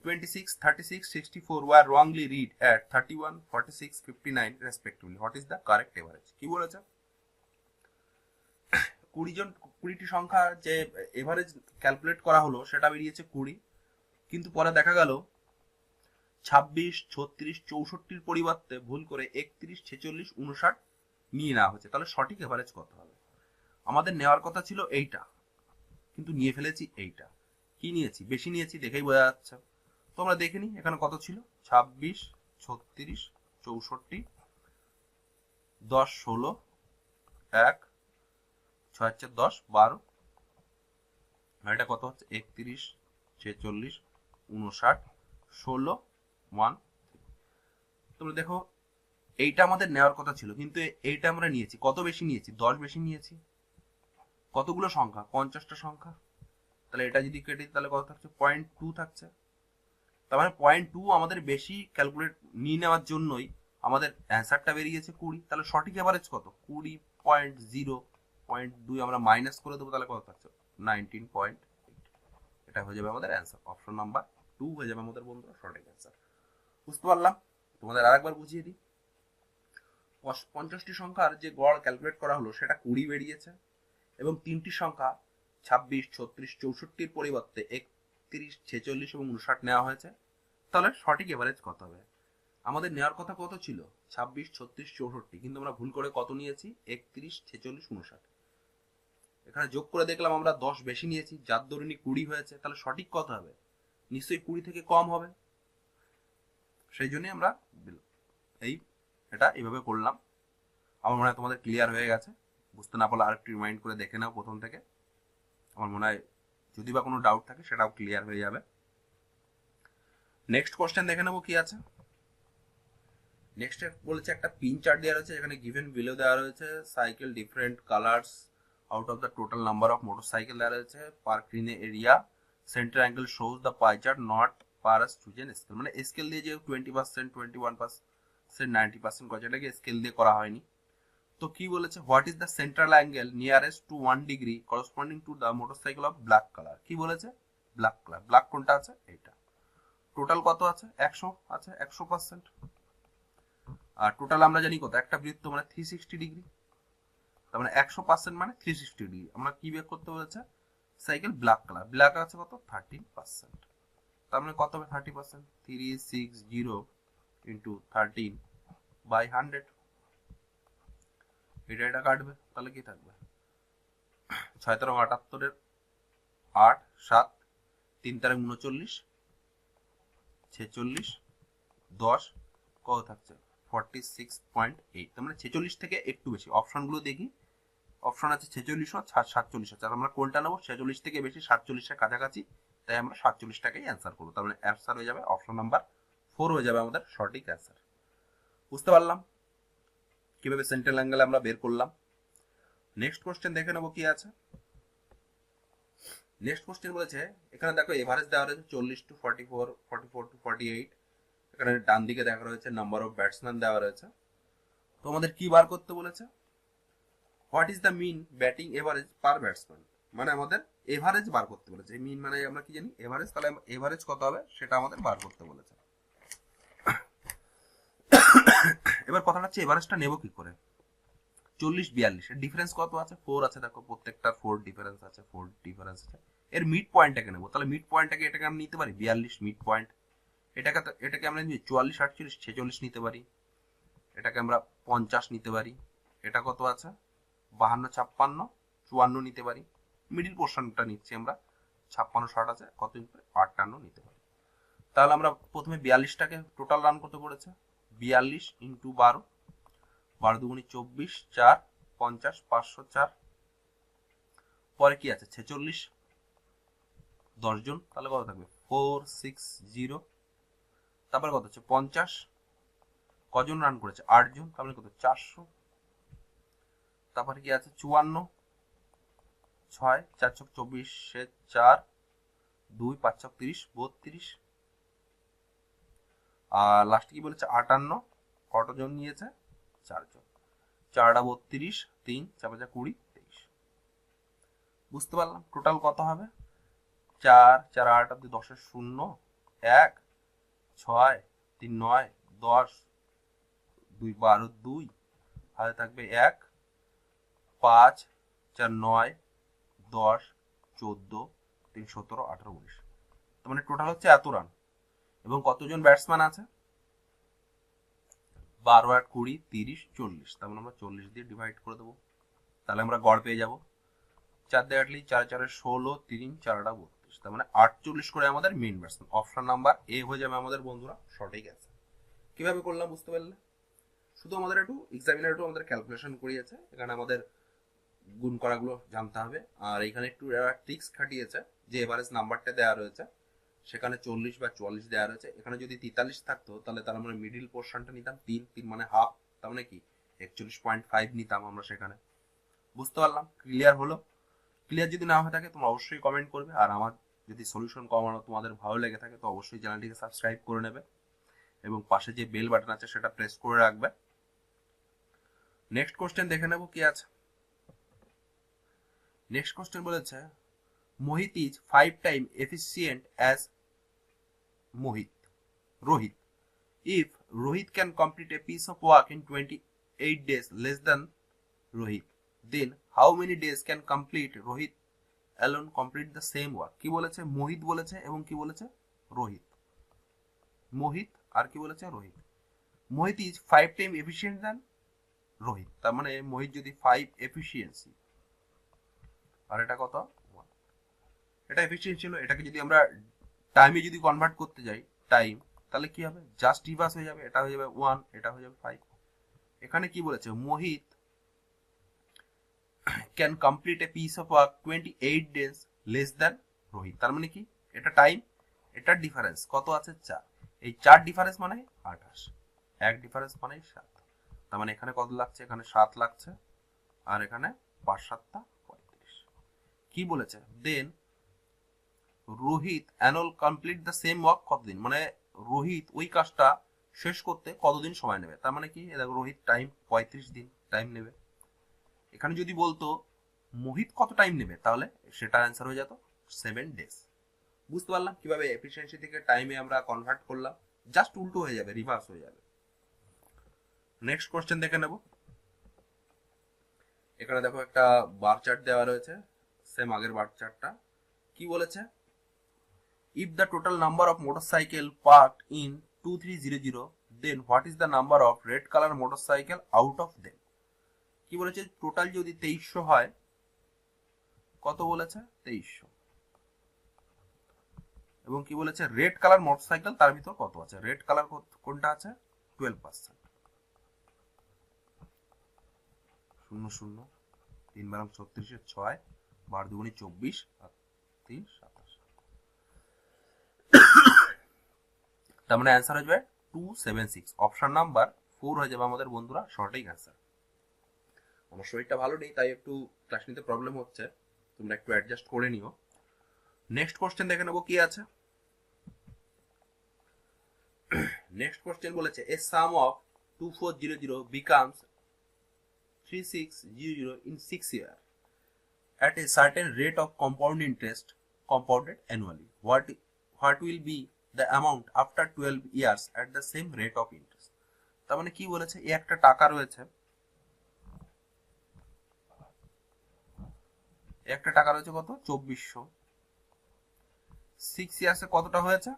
26, 36, 64 were wrongly read at 31, 46, 59 respectively. What is the correct average? কি বলেছে, 20টি সংখ্যা যে এভারেজ ক্যালকুলেট করা হলো সেটা বেরিয়েছে 20, কিন্তু পরে দেখা গেল 26, 36, 64 পরিবর্তে ভুল করে 31, 46, 59 নিয়ে নেওয়া হয়েছে। তাহলে সঠিক এভারেজ কত হবে? আমাদের নেওয়ার কথা ছিল এইটা, কিন্তু নিয়ে ফেলেছি এইটা। কি নিয়েছি, বেশি নিয়েছি দেখেই বোঝা যাচ্ছে। তো আমরা দেখে নিই এখানে কত ছিল, 26, 36, 64, 10, 16, 1, 6, 4, 10, 12, আর এটা কত হচ্ছে 31, 46, 59, 16, 1। তোমরা দেখো এইটা আমাদের নেওয়ার কথা ছিল, কিন্তু এইটা আমরা নিয়েছি কত বেশি নিয়েছি, 10 বেশি নিয়েছি। কতগুলো সংখ্যা, 50টা সংখ্যা। তাহলে এটা যদি কেটে তাহলে কত থাকছে, 0.2 থাকছে। তার মানে 0.2 আমাদের বেশি ক্যালকুলেট নিয়ে নেওয়ার জন্যই আমাদের অ্যান্সারটা বেরিয়েছে 20। তাহলে সঠিক এভারেজ কত, 20.0.2 আমরা মাইনাস করে দেবো, তাহলে কত থাকছে 19.8। এটা হয়ে যাবে আমাদের অ্যান্সার, অপশন নাম্বার 2 হয়ে যাবে আমাদের বন্ধুরা সঠিক অ্যান্সার। বুঝতে পারলাম। তোমাদের আরেকবার বুঝিয়ে দিই, 50টি সংখ্যার যে গড় ক্যালকুলেট করা হলো সেটা 20 বেরিয়েছে, এবং 3টি সংখ্যা 26, 36, 64 পরিবর্তে 31, 46 এবং 59 নেওয়া হয়েছে। তাহলে সঠিক এভারেজ কত হবে? আমাদের নেওয়ার কথা কত ছিল, 26, 36, 64, কিন্তু আমরা ভুল করে কত নিয়েছি, 31, 46, 59। এখানে যোগ করে দেখলাম আমরা 10 বেশি নিয়েছি, যার দরুন 20 হয়েছে। তাহলে সঠিক কত হবে, নিশ্চয়ই 20 থেকে কম হবে। সেই জন্যই আমরা এটা এইভাবে করলাম। আমার মনে হয় তোমাদের ক্লিয়ার হয়ে গেছে। বুঝতে না পারলে আরেকটু রিমাইন্ড করে দেখে নাও প্রথম থেকে। আমার মনে হয় যদি বা কোনো ডাউট থাকে সেটাও ক্লিয়ার হয়ে যাবে। নেক্সট কোশ্চেন দেখে নেবো কি আছে। নেক্সট বলেছে একটা পিন চার্ট দেওয়া রয়েছে, এখানে গিভেন বিলো দেওয়া রয়েছে cycle different colours out of the total number of motorcycle দেওয়া রয়েছে park in area, centre angle shows the pie chart not per as chosen scale. মানে স্কেল দিয়ে যে 20%, 21%, 90% করেছে, এটাকে স্কেল দিয়ে করা হয়নি। তো কি বলেছে, what is the central angle nearest to 1 degree corresponding to the motorcycle of black colour. কি বলেছে, ব্ল্যাক কালার। ব্ল্যাক কোনটা আছে, এইটা। টোটাল কত আছে, 100 আছে, 100%। আর টোটাল আমরা জানি কত, একটা বৃত্ত মানে 360 ডিগ্রি, তার মানে 100% মানে 360 ডিগ্রি। আমরা কি বের করতে বলেছে, সাইকেল ব্ল্যাক কালার, ব্ল্যাক আছে কত 13%, তার মানে কত হবে 30%, 360 ইন্টু 13/100। এটা কাটবে, তাহলে কি থাকবে, 6 তেরো 78, 8 7 3 তেরো 39, 46, 10 কত থাকছে 46.8। তার মানে 46 থেকে একটু বেশি। অপশনগুলো দেখি, অপশন আছে 46 ও 47 আছে, আর আমরা কোনটা নেবো, 46 থেকে বেশি 47 এর কাছাকাছি, তাই আমরা 47টাকেই অ্যান্সার করবো। তার মানে অ্যান্সার হয়ে যাবে অপশন নাম্বার 4 হয়ে যাবে আমাদের সঠিক অ্যান্সার। বুঝতে পারলাম কিভাবে সেন্ট্রাল অ্যাঙ্গেল আমরা বের করলাম। নেক্সট কোশ্চেন দেখে নেবো কি আছে। নেক্সট কোশ্চেন বলেছে এখানে দেখো এভারেজ দেওয়া রয়েছে 40 to 44, 44 to 48। এখানে ডান দিকে দেখা রয়েছে নাম্বার অফ ব্যাটসম্যান দেওয়া রয়েছে। তো আমাদের কি বার করতে বলেছে, what is the mean batting average per batsman, মানে আমাদের এভারেজ বার করতে বলেছে। মিন মানে আমরা কি জানি এভারেজ, তাহলে এভারেজ কত হবে সেটা আমাদের বার করতে বলেছে। এবার কথাটা হচ্ছে এভারেজটা নেব কি করে। 40-42 এর ডিফারেন্স কত আছে, 4 আছে। দেখো প্রত্যেকটার 4 ডিফারেন্স আছে, 4 ডিফারেন্স আছে। এর মিড পয়েন্টটাকে নেবো, তাহলে মিড পয়েন্টটাকে এটাকে আমরা নিতে পারি 42 মিড পয়েন্ট। এটাকে আমরা 44, 48, 46 নিতে পারি। এটাকে আমরা 50 নিতে পারি। এটা কত আছে 52, 56, 54 নিতে পারি। মিডিল পোর্শনটা নিচ্ছি আমরা, 56, 60 আছে, কত 58 নিতে পারি। তাহলে আমরা প্রথমে 42টাকে টোটাল রান কত করেছে, 42 ইন্টু 12, 12 দুগুণি 24, 4, 50, 504। পরে কি আছে 46, 10 জন, তাহলে কত থাকবে 460। তারপরে কত হচ্ছে 50, কজন রান করেছে 8 জন, তাহলে কত 400। তারপরে কি আছে 54, 6, 4 ছক 24, 4, 2, 5 ছক 30, 32। আর লাস্ট কি বলেছে 58, কতজন নিয়েছে 4 জন, 4টা 32, 3, 4 5 20, 23। বুঝতে পারলাম টোটাল কত হবে 4, 4, 8, 10 0, 1, 6, 3, 9, 10, 2, 12, 2, হাতে থাকবে 1, 5, 4, 9, 10, 14, 3, 17, 18, 19। তার মানে টোটাল হচ্ছে এত রান। এবং কতজন ব্যাটসম্যান আছে 12, 8, 20, 30, 40। তার মানে আমরা 40 দিয়ে ডিভাইড করে দেবো, তাহলে আমরা গড় পেয়ে যাবো 4 দিয়ে কাটলি 4, 4, 16, 3, 4টা 32। তার মানে 48 করে আমাদের main batsman. Option number A হয়ে যাবে আমাদের বন্ধুরা সঠিক আছে। কিভাবে করলাম বুঝতে পারলে, শুধু আমাদের একটু এক্সামিনার একটু আমাদের ক্যালকুলেশন করিয়েছে, এখানে আমাদের গুণ করাগুলো জানতে হবে। আর এখানে একটু ট্রিক্স খাটিয়েছে, যে এভারেজ নাম্বারটা দেওয়া রয়েছে সেখানে 40 বা 44 দেওয়া রয়েছে। এখানে যদি 43 থাকতো তাহলে তার মানে মিডিল পোর্শনটা নিতাম 3 মানে হাফ, তার মানে কি 41.5 নিতাম আমরা সেখানে। বুঝতে পারলাম, ক্লিয়ার হলো। ক্লিয়ার যদি না হয়ে থাকে তোমরা অবশ্যই কমেন্ট করবে। আর আমার যদি সলিউশন কমানো তোমাদের ভালো লেগে থাকে তো অবশ্যই চ্যানেলটিকে সাবস্ক্রাইব করে নেবে এবং পাশে যে বেল বাটন আছে সেটা প্রেস করে রাখবে। নেক্সট কোশ্চেন দেখে নেব কি আছে। নেক্সট কোশ্চেন বলেছে Mohit is 5 time efficient as Rohit. If Rohit can complete a piece of work in 28 days less than Rohit, then how many days can complete Rohit alone complete the same work? কি বলেছে মোহিত বলেছে এবং কি বলেছে রোহিত। মোহিত আর কি বলেছে Rohit. Mohit is 5 time efficient than Rohit, তার মানে মোহিত যদি 5 এফিসিয়েন্সি আর এটা কত 1, এটা এফিসিয়েন্সি ছিল। এটাকে যদি আমরা টাইমে যদি কনভার্ট করতে যাই টাইম, তাহলে কি হবে জাস্ট রিভার্স হয়ে যাবে, এটা হয়ে যাবে 1, এটা হয়ে যাবে 5। এখানে কি বলেছে Mohit can complete a piece of work 28 days less than Rohit, তার মানে কি এটা টাইম, এটার ডিফারেন্স কত আছে 4, এই 4 ডিফারেন্স মানে 28, 1 ডিফারেন্স মানে 7। তার মানে এখানে কত লাগছে, এখানে 7 লাগছে আর এখানে 5 7 35। কি বলেছে then Rohit annual complete the same work কতদিন, মানে রোহিত ওই কাজটা শেষ করতে কতদিন সময় নেবে। তার মানে কি দেখো রোহিত টাইম 35 দিন টাইম নেবে। এখানে যদি বলতো মোহিত কত টাইম নেবে তাহলে সেটার অ্যান্সার হয়ে যেত 7 ডেজ। বুঝতে পারলাম কিভাবে এফিসিয়েন্সি থেকে টাইমে আমরা কনভার্ট করলাম, জাস্ট উল্টো হয়ে যাবে, রিভার্স হয়ে যাবে। নেক্সট কোশ্চেন দেখে নেব। এখানে দেখো একটা বার চার্ট দেওয়া রয়েছে, সেম আগের বার চার্টটা। কি বলেছে if the total number of motorcycle parked in 2300, then what is the number of red color motorcycle out of them? কি বলেছে টোটাল যদি 2300 হয়, কত বলেছে 2300, এবং কি বলেছে রেড কালার মোটরসাইকেল তার ভিতর কত আছে, রেড কালার কোনটা আছে 12%। 0 0 3 বারাম 36 6 12 দুগুণি 24 আর 3 27। তার মানে অ্যান্সার হয়ে যাবে 276, অপশন নাম্বার 4 হয়ে যাবে আমাদের বন্ধুরা সঠিক অ্যান্সার। আমার শরীরটা ভালো নেই তাই একটু ক্লাস নিতে প্রবলেম হচ্ছে, তোমরা একটু অ্যাডজাস্ট করে নিও। নেক্সট কোশ্চেন দেখে নেবো কি আছে। নেক্সট কোশ্চেন বলেছে এ সাম of 2400 becomes 3600 in 6 years at a certain rate of compound interest compounded annually. What will be the amount after 12 years at the same rate of interest? তার মানে কি বলেছে, এই একটা টাকা রয়েছে, একটা টাকা রয়েছে কত 2400, 6 ইয়ার্সে কতটা হয়েছে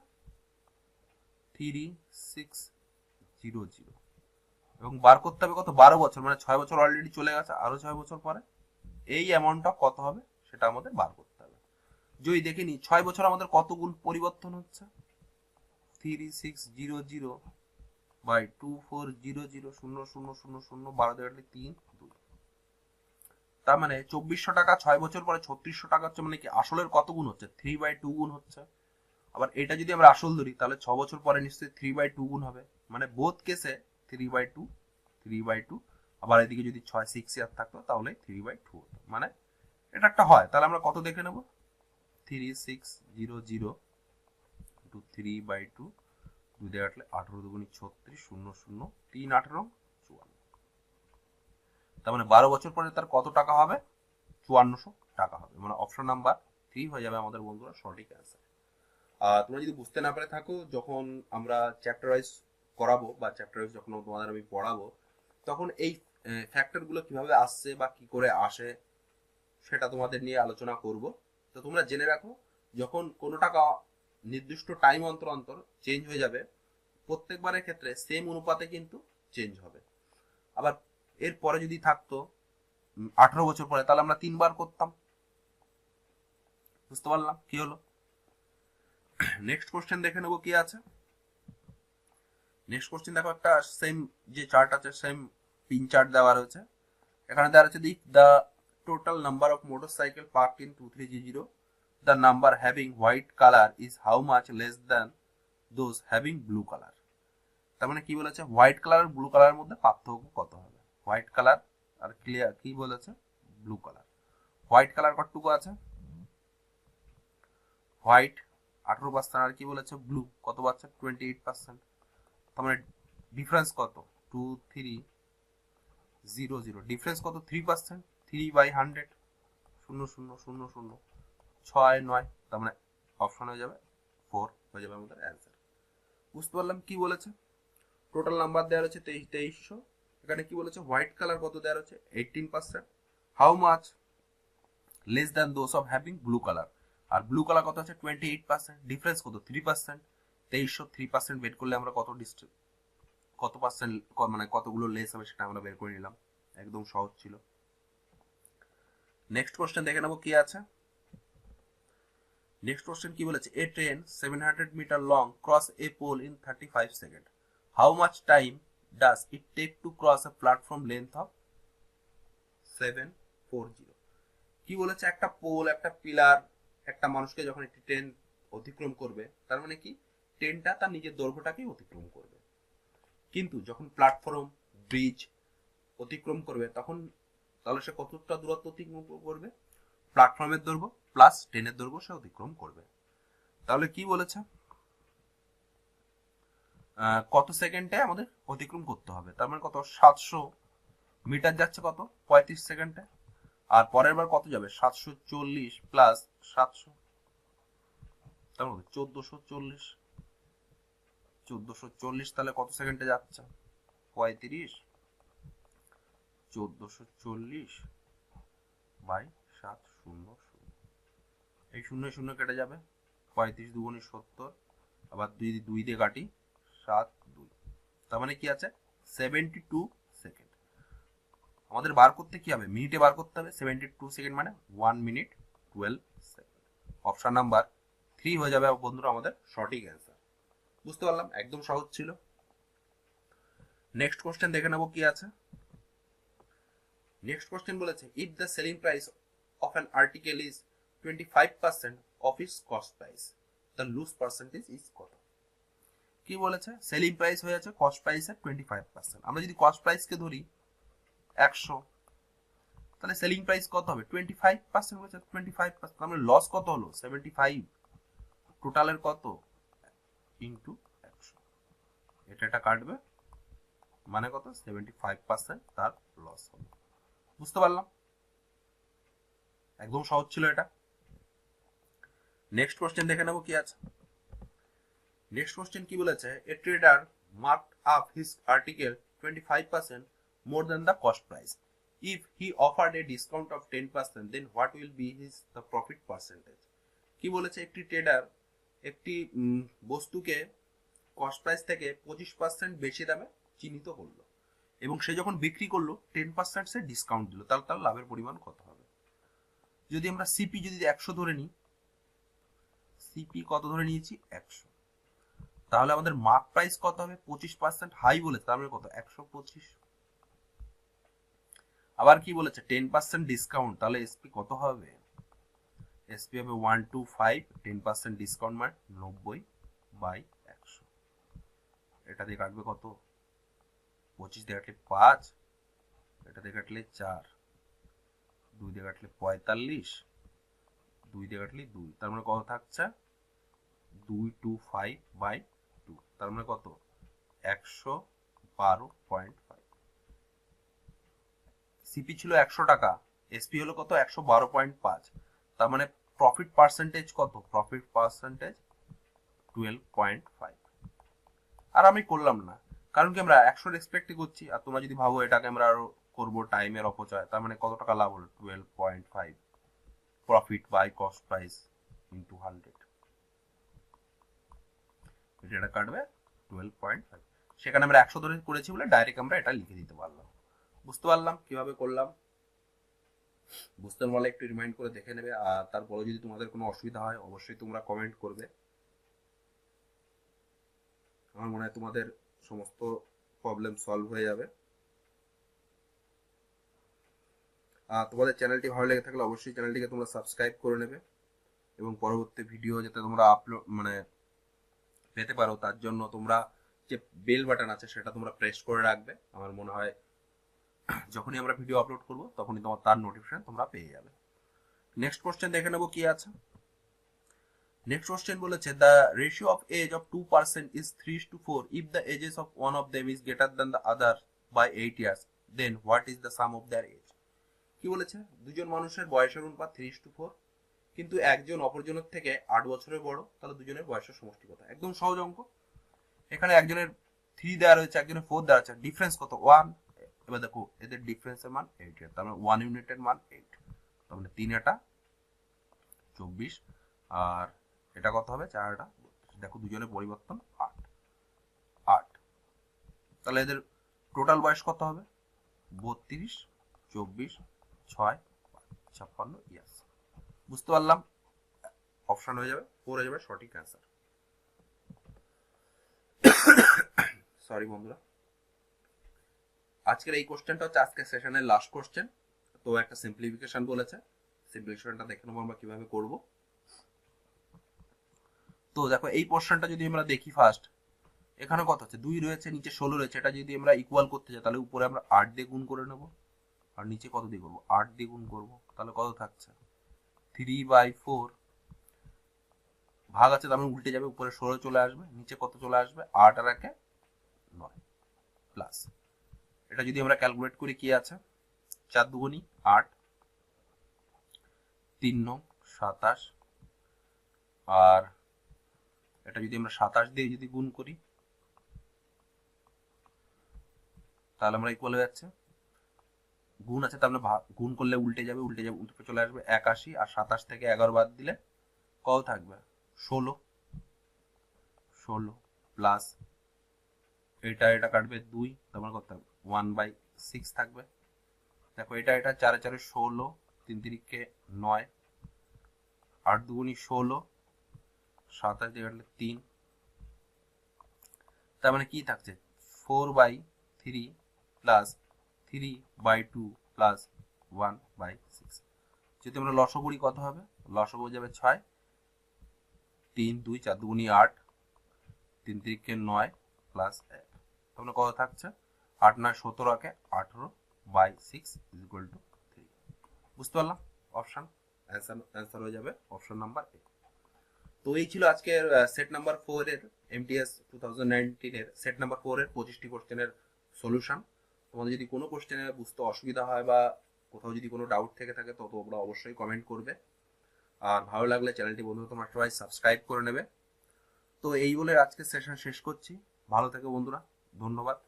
3600, এবং বার করতে হবে কত 12 বছর, মানে 6 বছর অলরেডি চলে গেছে, আরো 6 বছর পরে এই অ্যামাউন্টটা কত হবে সেটা আমাদের বার করতে হবে। যদি দেখে নি 6 বছর আমাদের কত গুণ পরিবর্তন হচ্ছে, 3600 বাই 2400 0000 12 দেওয়ালে 3 2, তার মানে 2400 টাকা 6 বছর পরে 3600 টাকা হচ্ছে, মানে কি আসলের কত গুণ হচ্ছে 3/2 গুণ হচ্ছে। আবার এটা যদি আমরা আসল ধরি তাহলে 6 বছর পরে নিশ্চয়ই 3/2 গুণ হবে, মানে বোথ কেসে 3/2, আবার এদিকে যদি 6 ইয়ার থাকতো তাহলে 3/2 হতো, মানে এটা একটা হয়। তাহলে আমরা কত দেখে নেব 3600 টু 3/2, 2 দিয়ে কাটলে 18 দুগুণি 36 00 3 18 54, তার মানে 12 বছর পরে তার কত টাকা হবে 5400 টাকা হবে, মানে অপশন নাম্বার 3 হয়ে যাবে আমাদের বন্ধুরা সঠিক অ্যান্সার। তোমরা যদি বুঝতে না পারে থাকো, যখন আমরা চ্যাপ্টার ওয়াইজ করাবো বা চ্যাপ্টার ওয়াইজ যখন তোমাদের আমি পড়াবো তখন এই ফ্যাক্টর গুলো কিভাবে আসছে বা কি করে আসে সেটা তোমাদের নিয়ে আলোচনা করব। তো তোমরা জেনে রাখো, যখন কোনো টাকা নির্দিষ্ট টাইম অন্তর অন্তর চেঞ্জ হয়ে যাবে, প্রত্যেকবারের ক্ষেত্রে সেম অনুপাতে কিন্তু চেঞ্জ হবে। আবার এর পরে যদি থাকতো 18 বছর পরে, তাহলে আমরা 3 বার করতাম। বুঝতে পারলাম কি হলো। নেক্সট কোশ্চেন দেখে নেবো কি আছে। নেক্সট কোশ্চেন দেখো, একটা সেম যে চার্ট আছে সেম পিন চার্ট দেওয়া রয়েছে, এখানে দেওয়া রয়েছে the total number of motorcycle parked in 2300, the number having white color is how much less than those having blue color। তার মানে কি বলেছে, হোয়াইট কালার ব্লু কালারের মধ্যে পার্থক্য কত হবে, হোয়াইট কালার আর ক্লিয়ার কি বলেছে ব্লু কালার। হোয়াইট কালার কতটুকু আছে, হোয়াইট 18%, আর কি বলেছে ব্লু কত পাচ্ছে 28%, তার মানে ডিফারেন্স কত 2300, ডিফারেন্স কত 3%, 3/100 0000 6 9, তার মানে অপশন হয়ে যাবে 4 হয়ে যাবে আমাদের অ্যান্সার। বুঝতে পারলাম কি বলেছে। টোটাল নাম্বার দেওয়া রয়েছে 2300, এখানে কি বলেছে হোয়াইট কালার কত দেওয়া রয়েছে 18%, how much less than those of having blue colour, আর ব্লু কালার কত আছে 28%, ডিফারেন্স কত 3%, 2300 3% বের করলে আমরা কত ডিস্টেন্স কত পার্সেন্ট মানে কতগুলো লেস হবে সেটা আমরা বের করে নিলাম, একদম সহজ ছিল। নেক্সট কোশ্চেন দেখে নেবো কি আছে। নেক্সট কোশ্চেন কি বলেছে, a train 700 metre long cross a pole in 35 second, how much time does it take to cross a platform length of 740। কি বলেছে, একটা পোল একটা পিলার একটা মানুষকে যখন একটি ট্রেন অতিক্রম করবে, তার মানে কি ট্রেনটা তার নিজের দৈর্ঘ্যটাকেই অতিক্রম করবে, কিন্তু যখন প্ল্যাটফর্ম ব্রিজ অতিক্রম করবে তখন তাহলে সে কতটা দূরত্ব অতিক্রম করবে, প্ল্যাটফর্মের দৈর্ঘ্য প্লাস ট্রেনের দৈর্ঘ্য সে অতিক্রম করবে। তাহলে কি বলেছে কত সেকেন্ডে আমাদের অতিক্রম করতে হবে, তার মানে কত 700 মিটার যাচ্ছে কত 35 সেকেন্ডে, আর পরের বার কত যাবে 740 প্লাস 700, তার মধ্যে 1440, তাহলে কত সেকেন্ডে যাচ্ছে 35, 1440 বাই 700, এই 0 0 কেটে যাবে, 35 দুগুণে 70, আবার 2 দিয়ে কাটি 7 2, তার মানে কি আছে 72 সেকেন্ড। আমাদের বার করতে কি হবে, মিনিটে বার করতে হবে, 72 সেকেন্ড মানে 1 মিনিট 12 সেকেন্ড। অপশন নাম্বার 3 হয়ে যাবে বন্ধুরা আমাদের সঠিক অ্যান্সার। বুঝতে পারলাম, একদম সহজ ছিল। নেক্সট কোশ্চেন দেখে নেবো কি আছে। নেক্সট কোশ্চেন বলেছে, if the selling price of an article is 25% of its cost price, the loss percentage is কত। কি কি বলেছে, সেলিং প্রাইস হয়ে আছে কস্ট প্রাইসের 25%। আমরা যদি কস্ট প্রাইসকে ধরি 100, তাহলে সেলিং প্রাইস কত হবে 25% হয়েছে, 25%, তাহলে লস কত হলো 75, টোটালের কত ইন্টু 100, এটা কাটবে, মানে কত 75% তার লস হবে। বুঝতে পারলাম, একদম সহজ ছিল এটা। নেক্সট কোশ্চেন দেখে নেবো কি আছে। নেক্সট কোশ্চেন কি বলেছে, এ tedder marked up his article 25% more than the cost price. If he offered a discount of 10%, then what will be his the profit percentage? কি বলেছে, একটি ট্রেডার একটি বস্তুকে কস্ট প্রাইস থেকে 25% বেশি দামে চিহ্নিত করলো এবং সে যখন বিক্রি করলো 10% সে ডিসকাউন্ট দিল, তাহলে তার লাভের পরিমাণ কত হবে? যদি আমরা সিপি যদি 100 ধরে নিই, সিপি কত ধরে নিয়েছি 100, তাহলে আমাদের মার্ক প্রাইস কত হবে 25% হাই বলেছে, তার মানে কত 125। আবার কি বলেছে 10% ডিসকাউন্ট, তাহলে এসপি কত হবে, এসপি হবে 125, 10% ডিসকাউন্ট মানে 90/100। এটা দিয়ে কাটবে কত 25 দিয়ে কাটলে 5, এটা দিয়ে কাটলে 4, 2 দিয়ে কাটলে 45, 2 দিয়ে কাটলে 2, তার মানে কত থাকছে 225/2, তার মানে কত 112.5। সিপি ছিল 100 টাকা, এসপি হলো কত 112.5, তার মানে প্রফিট পার্সেন্টেজ কত, প্রফিট পার্সেন্টেজ 12.5। আর আমি করলাম না, কারণ কি আমরা 100 রেসপেক্টই করছি, আর তোমরা যদি ভাবো এটাকে আমরা আরো করবো টাইমের অপচয়, তার মানে কত টাকা লাভ হলো 12.5 profit by cost price into 100, এটা কাটবে 12.5। সেখানে আমরা 100 ধরে করেছি বলে ডাইরেক্ট আমরা এটা লিখে দিতে পারলাম। বুঝতে পারলাম কিভাবে করলাম? বুঝতে পারলে একটু রিমাইন্ড করে দেখে নেবে, আর তারপরে যদি তোমাদের কোনো অসুবিধা হয় অবশ্যই তোমরা কমেন্ট করবে। আমার মনে হয় তোমাদের সমস্ত প্রবলেম সলভ হয়ে যাবে। আর তোমাদের চ্যানেলটি ভালো লেগে থাকলে অবশ্যই চ্যানেলটিকে তোমরা সাবস্ক্রাইব করে নেবে এবং পরবর্তী ভিডিও যাতে তোমরা আপলোড পেতে পারো তার জন্য তোমরা যে বেল বাটন আছে সেটা তোমরা প্রেস করে রাখবে। আমার মনে হয় যখনই আমরা ভিডিও আপলোড করব তখনই তোমার তার নোটিফিকেশন তোমরা পেয়ে যাবে। নেক্সট কোশ্চেন দেখে নেবো কি আছে। নেক্সট কোশ্চেন বলেছে, the ratio of age of 2% is 3:4 if the ages of one of them is greater than the other by 8 years, then what is the sum of their age? কি বলেছে, দুজন মানুষের বয়সের অনুপাত 3:4, কিন্তু একজন অপরজনের থেকে 8 বছরের বড়, তাহলে দুজনের বয়সের সমষ্টি কত? একদম সহজ অঙ্ক। এখানে একজনের 3 দেওয়া রয়েছে, একজনের 4 দেওয়া আছে, ডিফারেন্স কত 1। এবার দেখো এদের ডিফারেন্সের মান 8, তার মানে 1 ইউনিটের মান 8, তার মানে 3 এটা 24 আর এটা কত হবে 4 এটা। দেখো দুজনের পরিবর্তন 8, তাহলে এদের টোটাল বয়স কত হবে 32, 24, 6, 56 ইয়ার্স। বুঝতে পারলাম, অপশন হয়ে যাবে 4 হয়ে যাবে সঠিক অ্যান্সার। সরি বন্ধুরা, আজকের এই কোশ্চেনটা হচ্ছে আজকের সেশনের লাস্ট কোশ্চেন। তো একটা সিম্পলিফিকেশন বলেছে, সিম্পলিফিকেশনটা দেখে নেবো আমরা কিভাবে করব। তো দেখো এই পোর্শনটা যদি আমরা দেখি ফার্স্ট, এখানে কত আছে 2 রয়েছে, নিচে 16 রয়েছে, এটা যদি আমরা ইকুয়াল করতে চাই তাহলে উপরে আমরা 8 দিয়ে গুণ করে নেব, আর নিচে কত দিয়ে করবো 8 দিয়ে গুণ করবো, তাহলে কত থাকছে 3/4 ভাগ আছে, তার মানে উল্টে যাবে, উপরে 16 চলে আসবে, নিচে কত চলে আসবে 8 আর 1 9 প্লাস। এটা যদি আমরা ক্যালকুলেট করি কি আছে 4 দুগুণী 8, 3 9 27, আর এটা যদি আমরা 27 দিয়ে যদি গুণ করি তাহলে আমরা ইকুয়াল হয়ে যাচ্ছে, গুণ আছে তার মানে গুণ করলে উল্টে যাবে, উল্টে চলে আসবে 81, আর 27 থেকে 11 বাদ দিলে কত থাকবে 16 প্লাস এটা কাটবে 2, তার মানে কত থাকবে 1/6 থাকবে। দেখো এটা 4 4 16, 3 3 9, 8 দুগুণী 16, 27 দিয়ে কাটলে 3, তার মানে কি থাকছে 4/3 প্লাস 3/2 প্লাস 1/6। যদি আমরা লসাগু করি কত হবে, লসাগু যাবে 6, 3 2 4 দুগুণী 8, 3 3 9 প্লাস 1, তাহলে কত থাকছে 8 9 17 কে 18 বাই 6 ইজ ইকুয়াল টু 3। বুঝতে পারলাম? অপশন অ্যান্সার হয়ে যাবে অপশন নাম্বার এ। তো এই ছিল আজকের সেট নাম্বার 4 এর এমটিএস 2019 এর সেট নাম্বার 4 এর 25টি কোশ্চেনের সলিউশন। তোমাদের যদি কোনো কোশ্চেনে বুঝতে অসুবিধা হয় বা কোথাও যদি কোনো ডাউট থেকে থাকে তো তোমরা অবশ্যই কমেন্ট করবে। আর ভালো লাগলে চ্যানেলটি বন্ধু তোমরা সবাই সাবস্ক্রাইব করে নেবে। তো এই বলে আজকের সেশন শেষ করছি। ভালো থেকো বন্ধুরা, ধন্যবাদ।